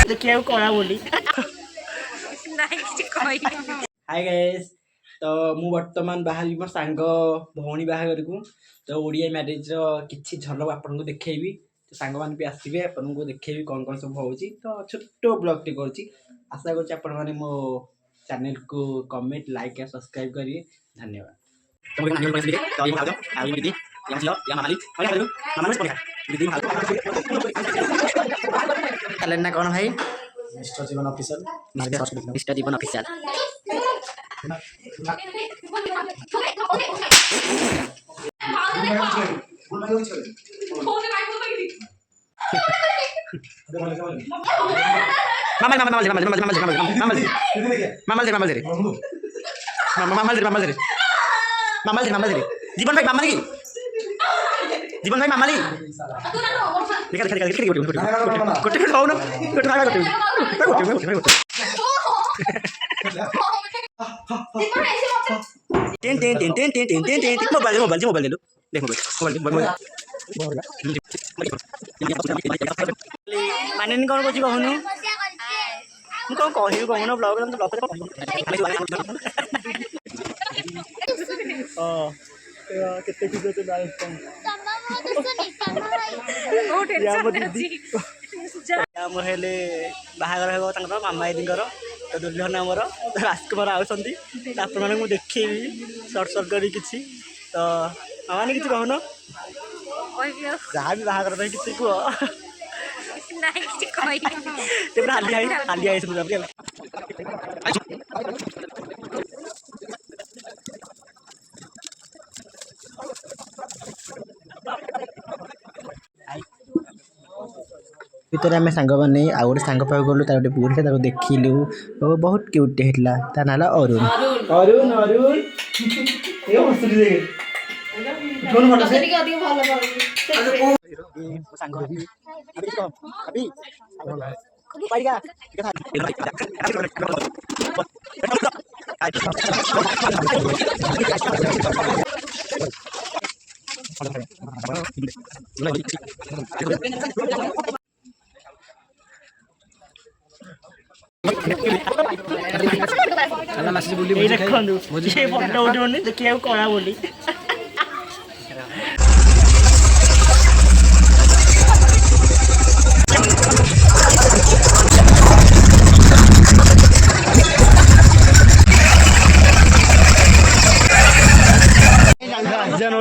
देखिए कला बोली हाय गाइस तो मु वर्तमान बाहर मो सांग भौणी बाहागर को तो ओडिया मैरिज किछि झलक आपन को देखैबी तो सांग मान भी आसीबे आपन को देखैबी कोन कोन सब होउची तो छोटो ब्लॉग टी करची आशा करछि आपन माने मो चैनल को कमेंट लाइक या सब्सक्राइब करिए धन्यवाद। तो नानी को दीदी तो ये भाग आ ये दीदी या छियो या मामाली और या मामा से पढ़ा दीदी भाग चलन ना कोन भाई मिस्टर जीवन ऑफिशियल मिस्टर जीवन ऑफिशियल जीवन भाई मामा की जीवन भाई मामा मोबाइल ले लो देख मोबाइल माने कौन कौन कहूनु कौन कहू कहून ब्लॉग केते खुश होते आमर हेले बाहागर हो मामा दीदी तो दुर्योधन आमर राजकुमार आउंट आप देखी सर्ट सर्ट कर किसी तो मामा किसी कहून जहाँ भी बाहागर तो किसी कह भितर आम सांग मैंने आउ गोटे सांग पाक गलु गोटे पुल देखिलु बहुत क्यूट होता ता ना अरुण अरुण अरुण देखिए कला बोली जन